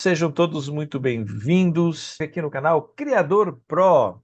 Sejam todos muito bem-vindos aqui no canal Criador Pro.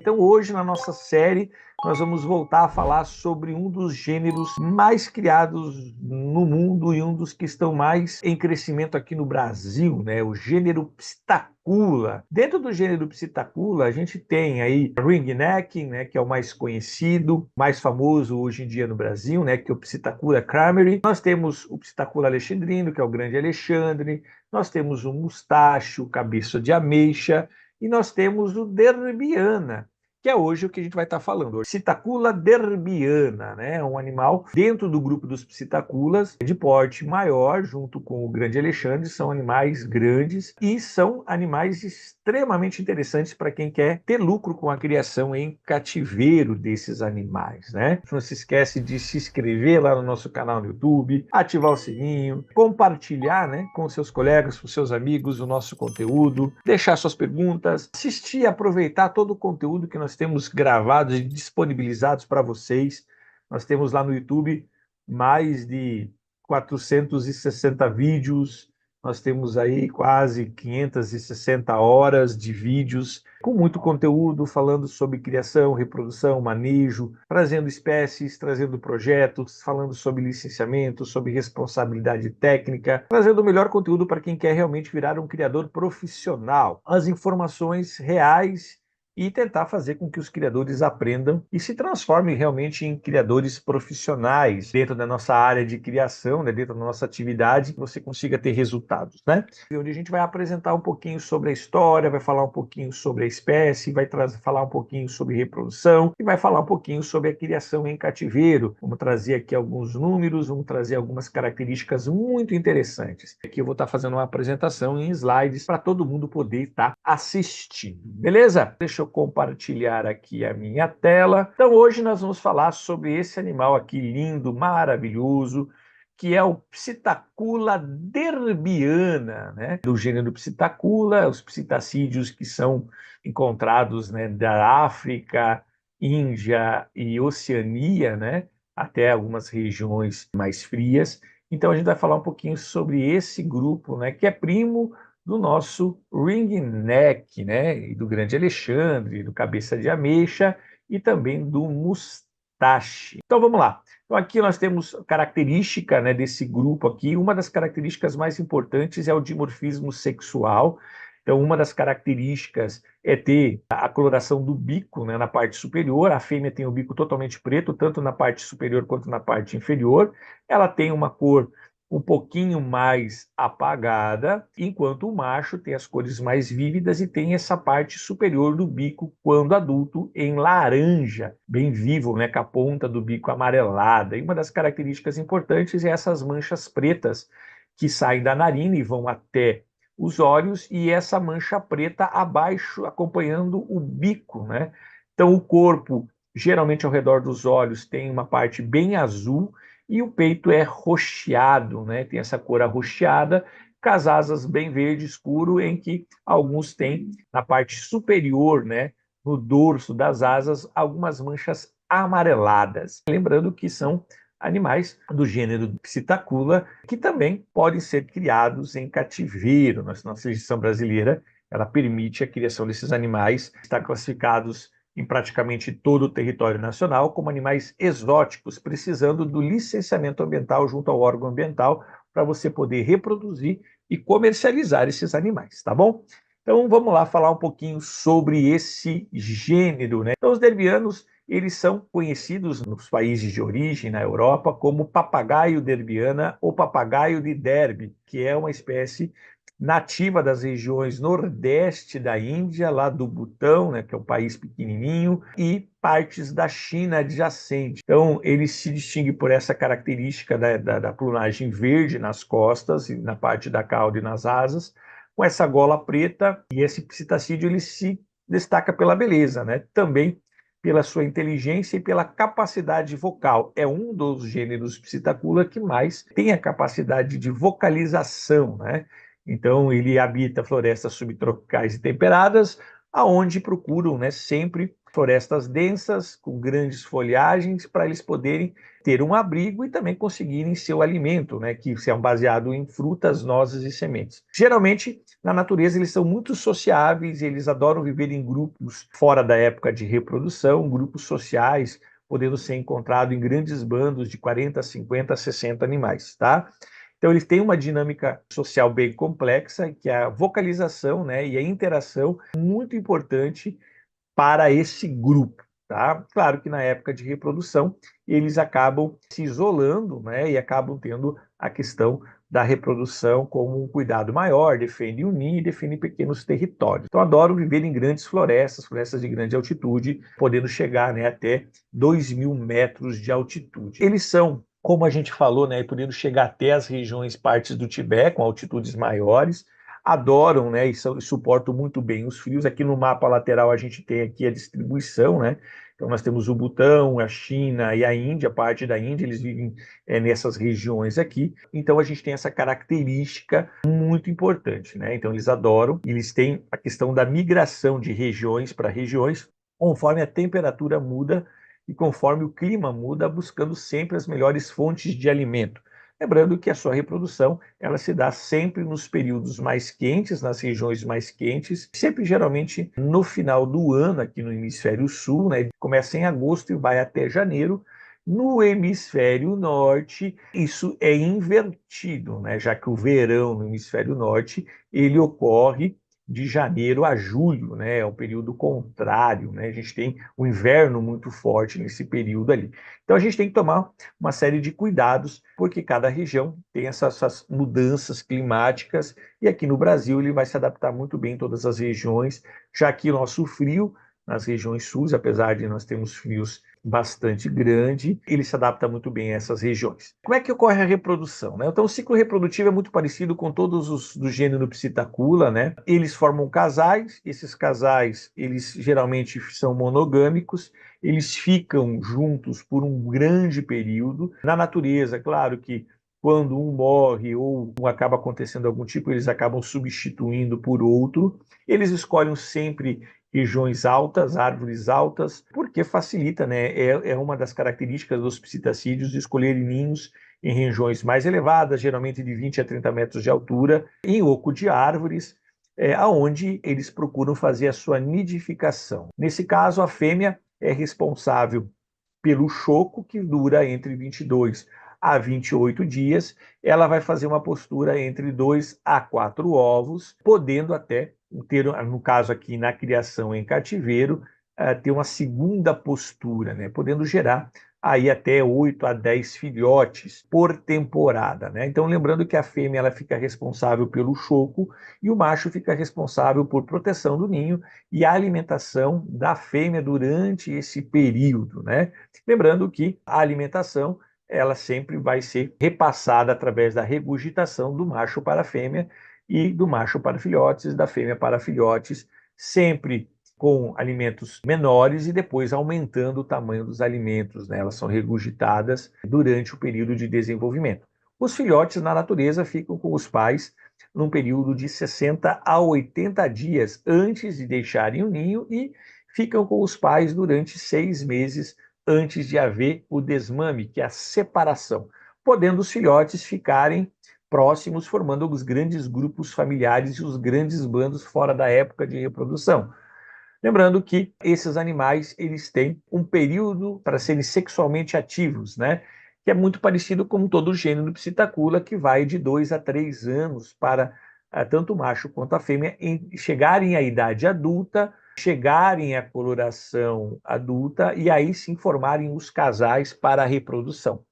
Então hoje na nossa série nós vamos voltar a falar sobre um dos gêneros mais criados no mundo e um dos que estão mais em crescimento aqui no Brasil, né? O gênero Psittacula. Dentro do gênero Psittacula a gente tem aí ringnecking, né, que é o mais conhecido, mais famoso hoje em dia no Brasil, né, que é o Psittacula crameri. Nós temos o Psittacula alexandrino, que é o grande Alexandre. Nós temos o mustacho, cabeça de ameixa, e nós temos o derbiana, que é hoje o que a gente vai estar falando. Psittacula derbiana, né? É um animal dentro do grupo dos psittaculas, de porte maior, junto com o grande Alexandre. São animais grandes e são animais extremamente interessantes para quem quer ter lucro com a criação em cativeiro desses animais, né? Não se esquece de se inscrever lá no nosso canal no YouTube, ativar o sininho, compartilhar, né, com seus colegas, com seus amigos o nosso conteúdo, deixar suas perguntas, assistir, aproveitar todo o conteúdo que nós temos gravados e disponibilizados para vocês. Nós temos lá no YouTube mais de 460 vídeos, nós temos aí quase 560 horas de vídeos, com muito conteúdo, falando sobre criação, reprodução, manejo, trazendo espécies, trazendo projetos, falando sobre licenciamento, sobre responsabilidade técnica, trazendo o melhor conteúdo para quem quer realmente virar um criador profissional. As informações reais e tentar fazer com que os criadores aprendam e se transformem realmente em criadores profissionais dentro da nossa área de criação, né, dentro da nossa atividade, que você consiga ter resultados, né? Onde a gente vai apresentar um pouquinho sobre a história, vai falar um pouquinho sobre a espécie, vai falar um pouquinho sobre reprodução e vai falar um pouquinho sobre a criação em cativeiro. Vamos trazer aqui alguns números, vamos trazer algumas características muito interessantes. Aqui eu vou estar fazendo uma apresentação em slides para todo mundo poder estar assistindo, beleza? Deixa eu compartilhar aqui a minha tela. Então hoje nós vamos falar sobre esse animal aqui lindo, maravilhoso, que é o Psittacula derbiana, né? Do gênero Psittacula, os psittacídeos que são encontrados, né, da África, Índia e Oceania, né, até algumas regiões mais frias. Então a gente vai falar um pouquinho sobre esse grupo, né, que é primo do nosso ringneck, né, e do grande Alexandre, do cabeça de ameixa e também do mustache. Então vamos lá. Então aqui nós temos característica, né, desse grupo aqui. Uma das características mais importantes é o dimorfismo sexual. Então uma das características é ter a coloração do bico, né, na parte superior. A fêmea tem o bico totalmente preto, tanto na parte superior quanto na parte inferior. Ela tem uma cor um pouquinho mais apagada, enquanto o macho tem as cores mais vívidas e tem essa parte superior do bico, quando adulto, em laranja, bem vivo, né, com a ponta do bico amarelada. E uma das características importantes é essas manchas pretas que saem da narina e vão até os olhos, e essa mancha preta abaixo, acompanhando o bico, né? Então o corpo, geralmente ao redor dos olhos, tem uma parte bem azul, e o peito é roxeado, né? Tem essa cor arroxeada, com as asas bem verde escuro, em que alguns têm na parte superior, né, no dorso das asas, algumas manchas amareladas. Lembrando que são animais do gênero Psittacula, que também podem ser criados em cativeiro. Nossa legislação brasileira, ela permite a criação desses animais, está classificados em praticamente todo o território nacional como animais exóticos, precisando do licenciamento ambiental junto ao órgão ambiental para você poder reproduzir e comercializar esses animais, tá bom? Então vamos lá falar um pouquinho sobre esse gênero, né? Então os derbianos, eles são conhecidos nos países de origem, na Europa, como papagaio derbiana ou papagaio de Derby, que é uma espécie nativa das regiões nordeste da Índia, lá do Butão, né, que é um país pequenininho, e partes da China adjacente. Então, ele se distingue por essa característica da plumagem verde nas costas, e na parte da cauda e nas asas, com essa gola preta, e esse psittacídeo ele se destaca pela beleza, né? Também pela sua inteligência e pela capacidade vocal. É um dos gêneros Psittacula que mais tem a capacidade de vocalização, né? Então, ele habita florestas subtropicais e temperadas, aonde procuram, né, sempre florestas densas, com grandes folhagens, para eles poderem ter um abrigo e também conseguirem seu alimento, né, que é baseado em frutas, nozes e sementes. Geralmente, na natureza, eles são muito sociáveis, eles adoram viver em grupos fora da época de reprodução, grupos sociais, podendo ser encontrado em grandes bandos de 40, 50, 60 animais, tá? Então, eles têm uma dinâmica social bem complexa, que é a vocalização, né, e a interação muito importante para esse grupo. Tá? Claro que na época de reprodução eles acabam se isolando, né, e acabam tendo a questão da reprodução como um cuidado maior, defendem o ninho e defendem pequenos territórios. Então adoram viver em grandes florestas, florestas de grande altitude, podendo chegar, né, até 2.000 metros de altitude. Eles são, como a gente falou, né, podendo chegar até as regiões, partes do Tibete, com altitudes maiores, adoram, né, e suportam muito bem os frios. Aqui no mapa lateral a gente tem aqui a distribuição, né? Então nós temos o Butão, a China e a Índia, parte da Índia, eles vivem nessas regiões aqui. Então a gente tem essa característica muito importante, né? Então eles adoram, eles têm a questão da migração de regiões para regiões, conforme a temperatura muda e conforme o clima muda, buscando sempre as melhores fontes de alimento. Lembrando que a sua reprodução ela se dá sempre nos períodos mais quentes, nas regiões mais quentes, sempre geralmente no final do ano aqui no hemisfério sul, né? Começa em agosto e vai até janeiro. No hemisfério norte, isso é invertido, né? Já que o verão no hemisfério norte ele ocorre de janeiro a julho, né? É um período contrário, né? A gente tem o inverno muito forte nesse período ali. Então a gente tem que tomar uma série de cuidados, porque cada região tem essas mudanças climáticas, e aqui no Brasil ele vai se adaptar muito bem em todas as regiões, já que o nosso frio nas regiões sul, apesar de nós termos frios bastante grande, ele se adapta muito bem a essas regiões. Como é que ocorre a reprodução, né? Então o ciclo reprodutivo é muito parecido com todos os do gênero Psittacula, né? Eles formam casais, esses casais eles geralmente são monogâmicos, eles ficam juntos por um grande período. Na natureza, claro que quando um morre ou acaba acontecendo algum tipo, eles acabam substituindo por outro. Eles escolhem sempre regiões altas, árvores altas, porque facilita, né? É uma das características dos psitacídeos escolher ninhos em regiões mais elevadas, geralmente de 20 a 30 metros de altura, em oco de árvores, aonde eles procuram fazer a sua nidificação. Nesse caso, a fêmea é responsável pelo choco, que dura entre 22 a 28 dias. Ela vai fazer uma postura entre 2 a 4 ovos, podendo até ter, no caso aqui na criação em cativeiro, ter uma segunda postura, né? Podendo gerar aí até 8 a 10 filhotes por temporada, né? Então, lembrando que a fêmea ela fica responsável pelo choco e o macho fica responsável por proteção do ninho e a alimentação da fêmea durante esse período, né? Lembrando que a alimentação ela sempre vai ser repassada através da regurgitação do macho para a fêmea e do macho para filhotes, da fêmea para filhotes, sempre com alimentos menores e depois aumentando o tamanho dos alimentos, né? Elas são regurgitadas durante o período de desenvolvimento. Os filhotes na natureza ficam com os pais num período de 60 a 80 dias antes de deixarem o ninho e ficam com os pais durante 6 meses antes de haver o desmame, que é a separação, podendo os filhotes ficarem próximos, formando os grandes grupos familiares e os grandes bandos fora da época de reprodução. Lembrando que esses animais eles têm um período para serem sexualmente ativos, né? Que é muito parecido com todo o gênero Psittacula, que vai de 2 a 3 anos para tanto o macho quanto a fêmea chegarem à idade adulta, chegarem à coloração adulta e aí sim formarem os casais para a reprodução.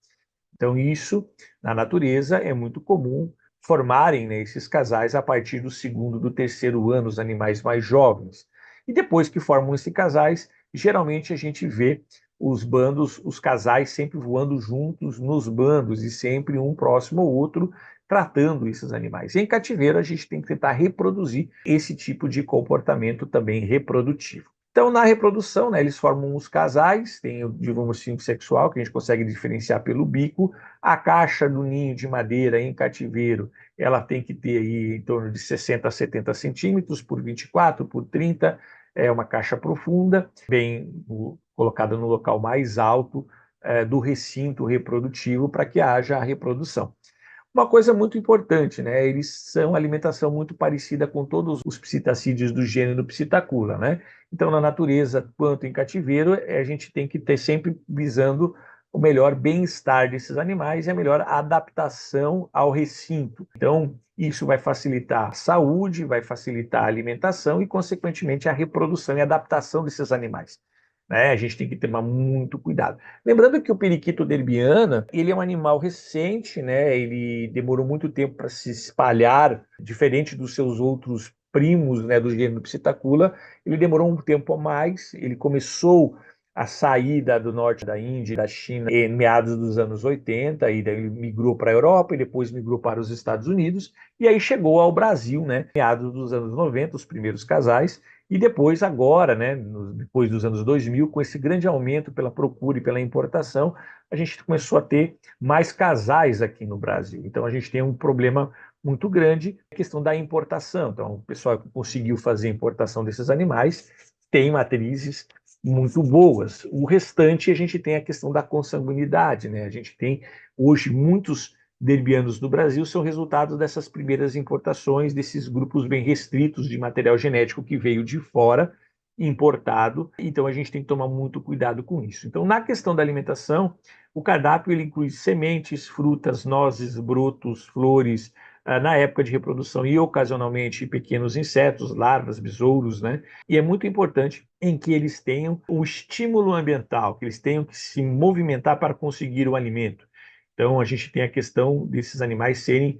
Então isso, na natureza, é muito comum formarem, né, esses casais a partir do segundo, do terceiro ano, os animais mais jovens. E depois que formam esses casais, geralmente a gente vê os bandos, os casais sempre voando juntos nos bandos e sempre um próximo ao outro, tratando esses animais. Em cativeiro, a gente tem que tentar reproduzir esse tipo de comportamento também reprodutivo. Então, na reprodução, né, eles formam os casais, tem o dimorfismo sexual, que a gente consegue diferenciar pelo bico. A caixa do ninho de madeira em cativeiro, ela tem que ter aí em torno de 60 a 70 centímetros por 24, por 30. é uma caixa profunda, colocada no local mais alto do recinto reprodutivo para que haja a reprodução. Uma coisa muito importante, né? Eles são alimentação muito parecida com todos os psitacídeos do gênero Psittacula, né? Então, na natureza quanto em cativeiro, a gente tem que ter sempre visando o melhor bem-estar desses animais e a melhor adaptação ao recinto. Então, isso vai facilitar a saúde, vai facilitar a alimentação e, consequentemente, a reprodução e adaptação desses animais. A gente tem que tomar muito cuidado. Lembrando que o periquito derbiana, ele é um animal recente, né? Ele demorou muito tempo para se espalhar, diferente dos seus outros primos, né, do gênero Psittacula. Ele demorou um tempo a mais, ele começou a sair do norte da Índia e da China em meados dos anos 80, e daí ele migrou para a Europa e depois migrou para os Estados Unidos, e aí chegou ao Brasil, né, meados dos anos 90, os primeiros casais, e depois, agora, né, depois dos anos 2000, com esse grande aumento pela procura e pela importação, a gente começou a ter mais casais aqui no Brasil. Então, a gente tem um problema muito grande, a questão da importação. Então, o pessoal que conseguiu fazer a importação desses animais tem matrizes muito boas. O restante, a gente tem a questão da consanguinidade, né? A gente tem, hoje, muitos derbianos no Brasil são resultado dessas primeiras importações, desses grupos bem restritos de material genético que veio de fora, importado. Então a gente tem que tomar muito cuidado com isso. Então, na questão da alimentação, o cardápio ele inclui sementes, frutas, nozes, brotos, flores, na época de reprodução e ocasionalmente pequenos insetos, larvas, besouros, né? E é muito importante em que eles tenham um estímulo ambiental, que eles tenham que se movimentar para conseguir o alimento. Então, a gente tem a questão desses animais serem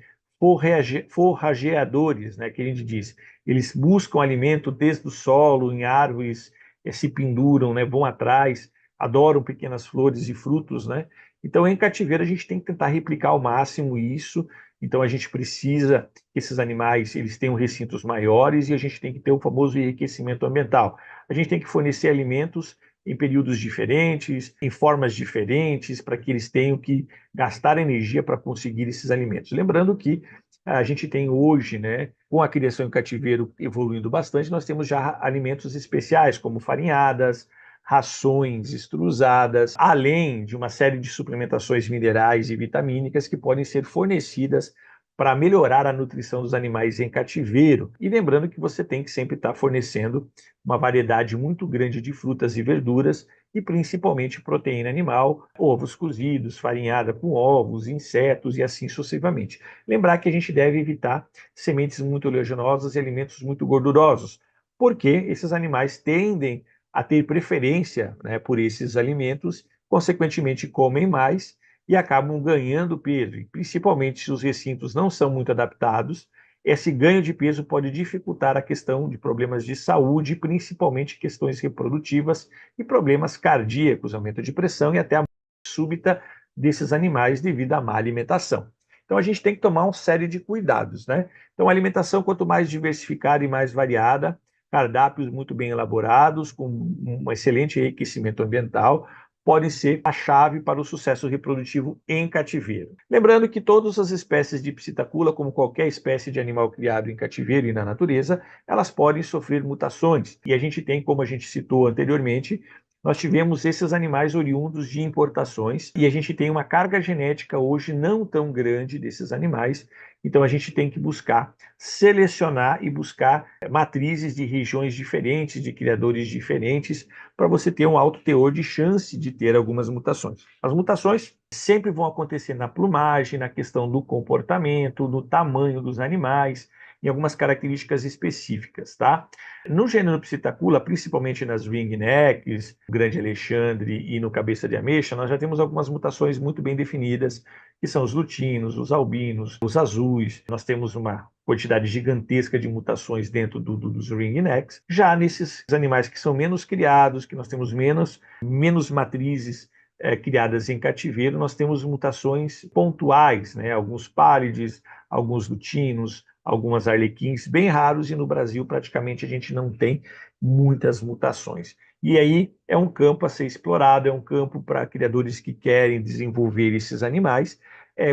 forrageadores, né, que a gente diz. Eles buscam alimento desde o solo, em árvores, se penduram, né, vão atrás, adoram pequenas flores e frutos, né? Então, em cativeiro, a gente tem que tentar replicar ao máximo isso. Então, a gente precisa que esses animais eles tenham recintos maiores e a gente tem que ter o famoso enriquecimento ambiental. A gente tem que fornecer alimentos em períodos diferentes, em formas diferentes, para que eles tenham que gastar energia para conseguir esses alimentos. Lembrando que a gente tem hoje, né, com a criação em cativeiro evoluindo bastante, nós temos já alimentos especiais, como farinhadas, rações extrusadas, além de uma série de suplementações minerais e vitamínicas que podem ser fornecidas para melhorar a nutrição dos animais em cativeiro. E lembrando que você tem que sempre estar fornecendo uma variedade muito grande de frutas e verduras e principalmente proteína animal, ovos cozidos, farinhada com ovos, insetos e assim sucessivamente. Lembrar que a gente deve evitar sementes muito oleaginosas e alimentos muito gordurosos, porque esses animais tendem a ter preferência, né, por esses alimentos, consequentemente comem mais e acabam ganhando peso, e principalmente se os recintos não são muito adaptados, esse ganho de peso pode dificultar a questão de problemas de saúde, principalmente questões reprodutivas e problemas cardíacos, aumento de pressão e até a morte súbita desses animais devido à má alimentação. Então a gente tem que tomar uma série de cuidados, né? Então a alimentação, quanto mais diversificada e mais variada, cardápios muito bem elaborados, com um excelente enriquecimento ambiental, podem ser a chave para o sucesso reprodutivo em cativeiro. Lembrando que todas as espécies de Psittacula, como qualquer espécie de animal criado em cativeiro e na natureza, elas podem sofrer mutações. E a gente tem, como a gente citou anteriormente, nós tivemos esses animais oriundos de importações e a gente tem uma carga genética hoje não tão grande desses animais, então a gente tem que buscar selecionar e buscar matrizes de regiões diferentes, de criadores diferentes, para você ter um alto teor de chance de ter algumas mutações. As mutações sempre vão acontecer na plumagem, na questão do comportamento, no tamanho dos animais, em algumas características específicas, tá? No gênero Psittacula, principalmente nas ringnecks, Grande Alexandre e no Cabeça de Ameixa, nós já temos algumas mutações muito bem definidas, que são os lutinos, os albinos, os azuis. Nós temos uma quantidade gigantesca de mutações dentro dos ringnecks. Já nesses animais que são menos criados, que nós temos menos matrizes criadas em cativeiro, nós temos mutações pontuais, né? Alguns pálides, alguns lutinos, algumas arlequins, bem raros, e no Brasil praticamente a gente não tem muitas mutações. E aí é um campo a ser explorado, é um campo para criadores que querem desenvolver esses animais,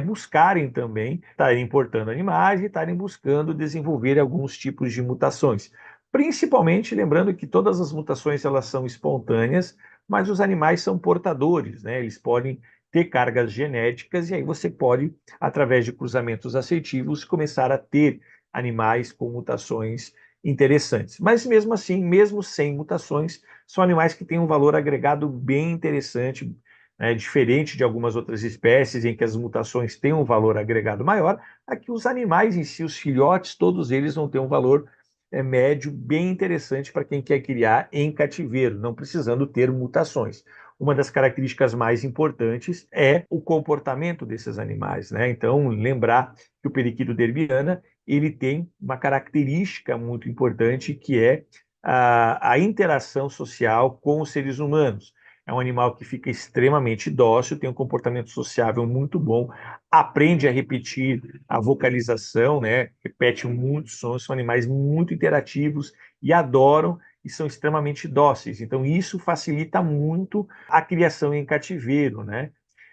buscarem também estarem importando animais e estarem buscando desenvolver alguns tipos de mutações, Principalmente lembrando que todas as mutações elas são espontâneas, mas os animais são portadores, né? Eles podem ter cargas genéticas e aí você pode, através de cruzamentos assertivos, começar a ter animais com mutações interessantes. Mas mesmo assim, mesmo sem mutações, são animais que têm um valor agregado bem interessante, né? Diferente de algumas outras espécies em que as mutações têm um valor agregado maior, aqui os animais em si, os filhotes, todos eles vão ter um valor médio bem interessante para quem quer criar em cativeiro, não precisando ter mutações. Uma das características mais importantes é o comportamento desses animais, né? Então, lembrar que o periquito derbiana ele tem uma característica muito importante que é a interação social com os seres humanos. É um animal que fica extremamente dócil, tem um comportamento sociável muito bom, aprende a repetir a vocalização, né? Repete muitos sons, são animais muito interativos e adoram e são extremamente dóceis. Então, isso facilita muito a criação em cativeiro, né?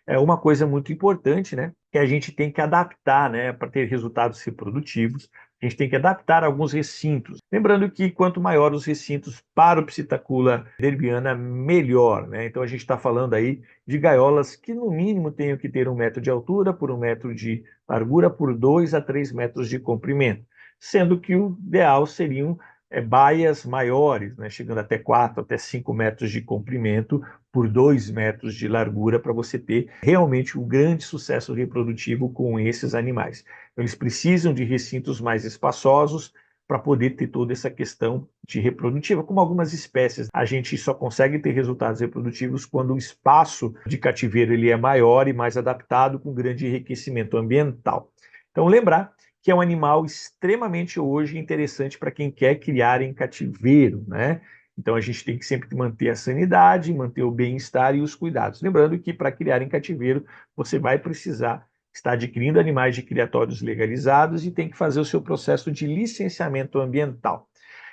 É uma coisa muito importante, né? Que a gente tem que adaptar, né? Para ter resultados reprodutivos, a gente tem que adaptar alguns recintos. Lembrando que quanto maior os recintos para o Psittacula derbiana, melhor, né? Então a gente está falando aí de gaiolas que no mínimo tenham que ter 1 metro de altura por 1 metro de largura por 2 a 3 metros de comprimento, sendo que o ideal seriam baias maiores, né? Chegando até 4 até 5 metros de comprimento por 2 metros de largura para você ter realmente um grande sucesso reprodutivo com esses animais. Então, eles precisam de recintos mais espaçosos para poder ter toda essa questão de reprodutiva. Como algumas espécies, a gente só consegue ter resultados reprodutivos quando o espaço de cativeiro ele é maior e mais adaptado, com grande enriquecimento ambiental. Então, lembrar que é um animal extremamente hoje interessante para quem quer criar em cativeiro, né? Então a gente tem que sempre manter a sanidade, manter o bem-estar e os cuidados. Lembrando que para criar em cativeiro, você vai precisar estar adquirindo animais de criatórios legalizados e tem que fazer o seu processo de licenciamento ambiental.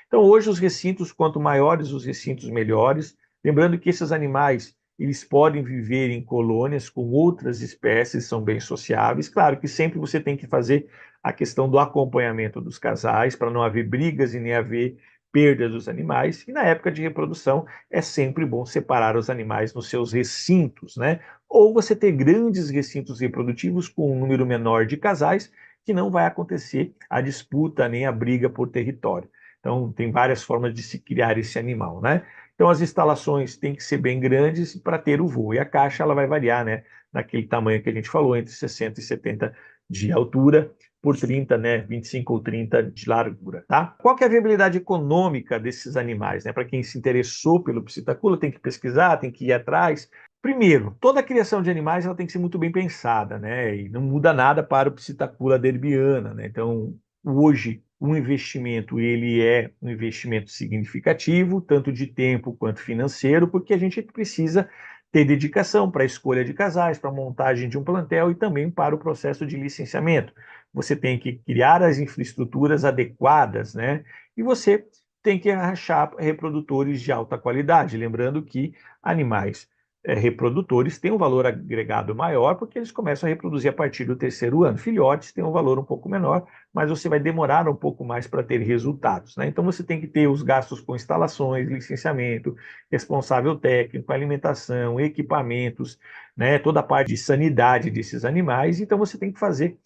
Então hoje os recintos, quanto maiores os recintos, melhores. Lembrando que esses animais eles podem viver em colônias com outras espécies, são bem sociáveis. Claro que sempre você tem que fazer a questão do acompanhamento dos casais, para não haver brigas e nem haver perda dos animais. E na época de reprodução, é sempre bom separar os animais nos seus recintos, né? Ou você ter grandes recintos reprodutivos com um número menor de casais, que não vai acontecer a disputa nem a briga por território. Então, tem várias formas de se criar esse animal, né? Então, as instalações têm que ser bem grandes para ter o voo. E a caixa ela vai variar, né? Naquele tamanho que a gente falou, entre 60 e 70 de altura por 30, né, 25 ou 30 de largura, tá? Qual que é a viabilidade econômica desses animais, né? Para quem se interessou pelo Psittacula, tem que pesquisar, tem que ir atrás. Primeiro, toda a criação de animais ela tem que ser muito bem pensada, né? E não muda nada para o Psittacula derbiana, né? Então, hoje, o investimento ele é um investimento significativo, tanto de tempo quanto financeiro, porque a gente precisa ter dedicação para a escolha de casais, para a montagem de um plantel e também para o processo de licenciamento. Você tem que criar as infraestruturas adequadas, né? E você tem que achar reprodutores de alta qualidade. Lembrando que animais reprodutores têm um valor agregado maior porque eles começam a reproduzir a partir do 3º ano. Filhotes têm um valor um pouco menor, mas você vai demorar um pouco mais para ter resultados, né? Então você tem que ter os gastos com instalações, licenciamento, responsável técnico, alimentação, equipamentos, né? Toda a parte de sanidade desses animais. Então você tem que fazer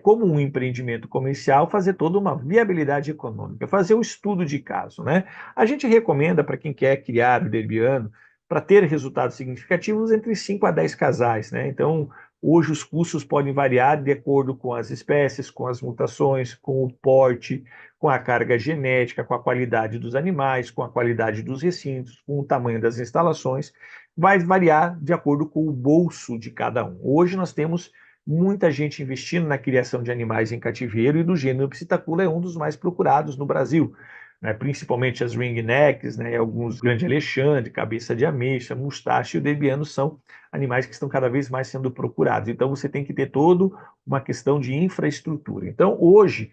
como um empreendimento comercial, fazer toda uma viabilidade econômica, fazer o estudo de caso, né? A gente recomenda para quem quer criar o derbiano, para ter resultados significativos, entre 5 a 10 casais, né? Então, hoje os custos podem variar de acordo com as espécies, com as mutações, com o porte, com a carga genética, com a qualidade dos animais, com a qualidade dos recintos, com o tamanho das instalações. Vai variar de acordo com o bolso de cada um. Hoje nós temos muita gente investindo na criação de animais em cativeiro e do gênero Psittacula é um dos mais procurados no Brasil, né? Principalmente as ringnecks, né? Alguns grande Alexandre, cabeça de ameixa, mustache e o derbiano são animais que estão cada vez mais sendo procurados. Então você tem que ter toda uma questão de infraestrutura. Então hoje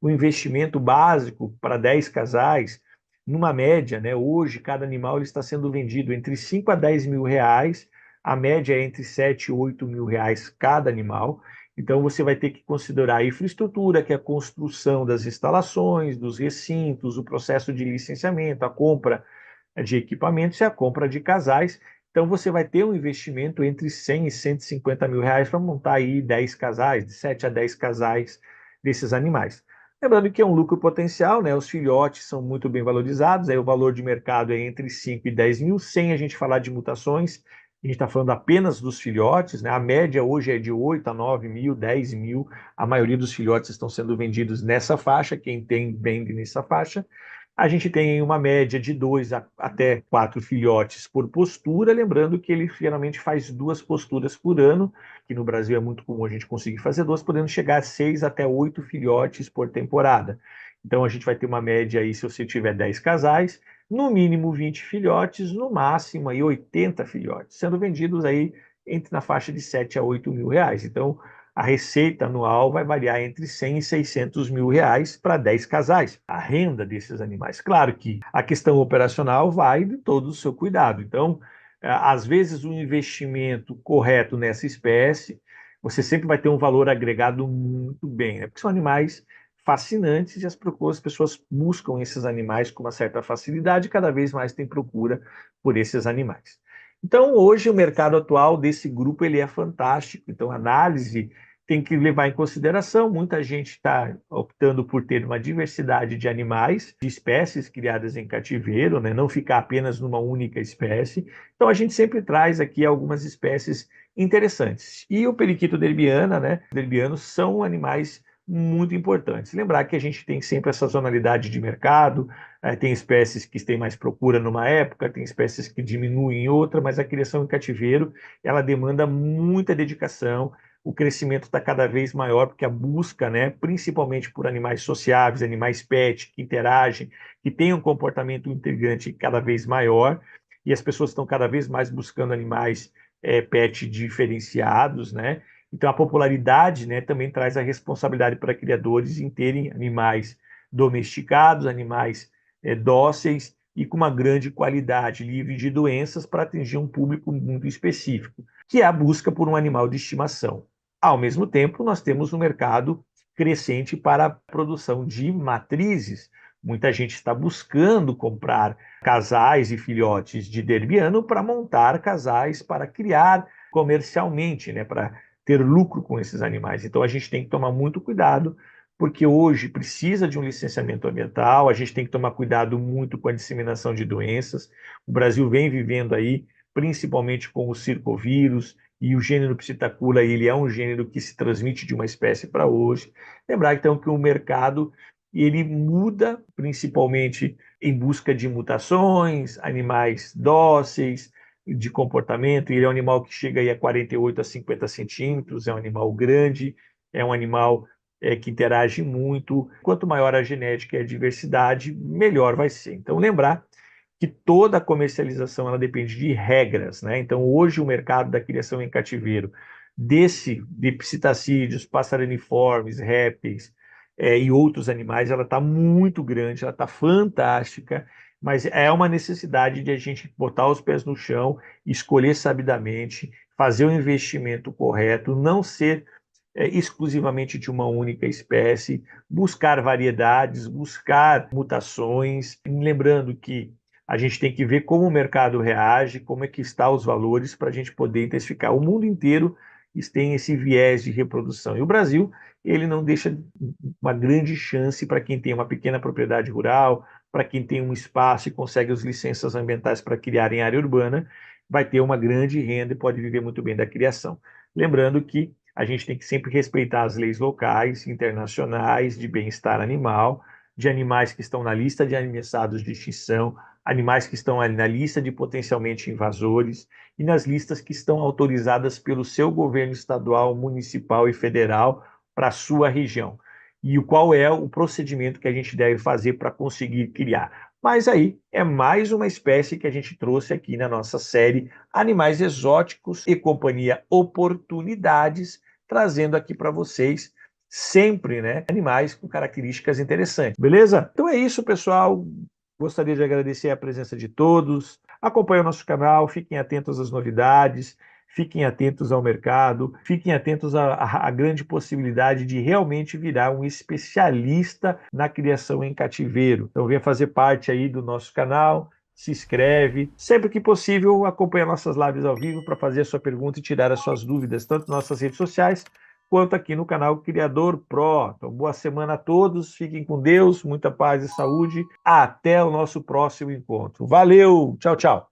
o investimento básico para 10 casais, numa média, né? Hoje cada animal ele está sendo vendido entre 5 a 10 mil reais, a média é entre 7 e 8 mil reais cada animal. Então você vai ter que considerar a infraestrutura, que é a construção das instalações, dos recintos, o processo de licenciamento, a compra de equipamentos e a compra de casais. Então você vai ter um investimento entre 100 e 150 mil reais para montar aí 10 casais, de 7 a 10 casais desses animais. Lembrando que é um lucro potencial, né? Os filhotes são muito bem valorizados, aí o valor de mercado é entre 5 e 10 mil, sem a gente falar de mutações. A gente está falando apenas dos filhotes, né? A média hoje é de 8 a 9 mil, 10 mil. A maioria dos filhotes estão sendo vendidos nessa faixa, quem tem vende nessa faixa. A gente tem uma média de 2 até 4 filhotes por postura, lembrando que ele geralmente faz 2 posturas por ano, que no Brasil é muito comum a gente conseguir fazer 2, podendo chegar a 6 até 8 filhotes por temporada. Então a gente vai ter uma média aí, se você tiver 10 casais, no mínimo 20 filhotes, no máximo aí 80 filhotes, sendo vendidos aí entre na faixa de 7 a 8 mil reais. Então a receita anual vai variar entre 100 e 600 mil reais para 10 casais. A renda desses animais. Claro que a questão operacional vai de todo o seu cuidado. Então, às vezes, o investimento correto nessa espécie, você sempre vai ter um valor agregado muito bem, né? Porque são animais fascinantes e as pessoas buscam esses animais com uma certa facilidade e cada vez mais tem procura por esses animais. Então, hoje, o mercado atual desse grupo ele é fantástico. Então, a análise tem que levar em consideração. Muita gente está optando por ter uma diversidade de animais, de espécies criadas em cativeiro, né? Não ficar apenas numa única espécie. Então, a gente sempre traz aqui algumas espécies interessantes. E o periquito derbiana, né? Derbianos são animais muito importantes. Lembrar que a gente tem sempre essa sazonalidade de mercado, tem espécies que têm mais procura numa época, tem espécies que diminuem em outra, mas a criação em cativeiro, ela demanda muita dedicação, o crescimento está cada vez maior, porque a busca, né, principalmente por animais sociáveis, animais pet, que interagem, que têm um comportamento integrante cada vez maior, e as pessoas estão cada vez mais buscando animais pet diferenciados, né? Então, a popularidade, né, também traz a responsabilidade para criadores em terem animais domesticados, animais dóceis e com uma grande qualidade, livre de doenças, para atingir um público muito específico, que é a busca por um animal de estimação. Ao mesmo tempo, nós temos um mercado crescente para a produção de matrizes. Muita gente está buscando comprar casais e filhotes de derbiano para montar casais para criar comercialmente, né, para ter lucro com esses animais. Então a gente tem que tomar muito cuidado, porque hoje precisa de um licenciamento ambiental, a gente tem que tomar cuidado muito com a disseminação de doenças. O Brasil vem vivendo aí, principalmente com o circovírus, e o gênero Psittacula, ele é um gênero que se transmite de uma espécie para outra. Lembrar então que o mercado ele muda principalmente em busca de mutações, animais dóceis, de comportamento. Ele é um animal que chega aí a 48 a 50 centímetros, é um animal grande, é um animal que interage muito. Quanto maior a genética e a diversidade, melhor vai ser. Então, lembrar que toda a comercialização ela depende de regras, né? Então, hoje o mercado da criação em cativeiro de psitacídeos, passariniformes, répteis e outros animais, ela está muito grande, ela está fantástica, mas é uma necessidade de a gente botar os pés no chão, escolher sabidamente, fazer o investimento correto, não ser exclusivamente de uma única espécie, buscar variedades, buscar mutações, lembrando que a gente tem que ver como o mercado reage, como é que estão os valores para a gente poder intensificar. O mundo inteiro tem esse viés de reprodução. E o Brasil, ele não deixa uma grande chance para quem tem uma pequena propriedade rural, para quem tem um espaço e consegue as licenças ambientais para criar em área urbana, vai ter uma grande renda e pode viver muito bem da criação. Lembrando que a gente tem que sempre respeitar as leis locais, internacionais, de bem-estar animal, de animais que estão na lista de ameaçados de extinção, animais que estão ali na lista de potencialmente invasores e nas listas que estão autorizadas pelo seu governo estadual, municipal e federal para a sua região. E qual é o procedimento que a gente deve fazer para conseguir criar. Mas aí é mais uma espécie que a gente trouxe aqui na nossa série Animais Exóticos e Companhia Oportunidades, trazendo aqui para vocês sempre, né, animais com características interessantes, beleza? Então é isso, pessoal. Gostaria de agradecer a presença de todos, acompanhem o nosso canal, fiquem atentos às novidades, fiquem atentos ao mercado, fiquem atentos à grande possibilidade de realmente virar um especialista na criação em cativeiro. Então venha fazer parte aí do nosso canal, se inscreve. Sempre que possível, acompanhe nossas lives ao vivo para fazer a sua pergunta e tirar as suas dúvidas, tanto nas nossas redes sociais, quanto aqui no canal Criador Pro. Então, boa semana a todos, fiquem com Deus, muita paz e saúde. Até o nosso próximo encontro. Valeu, tchau, tchau.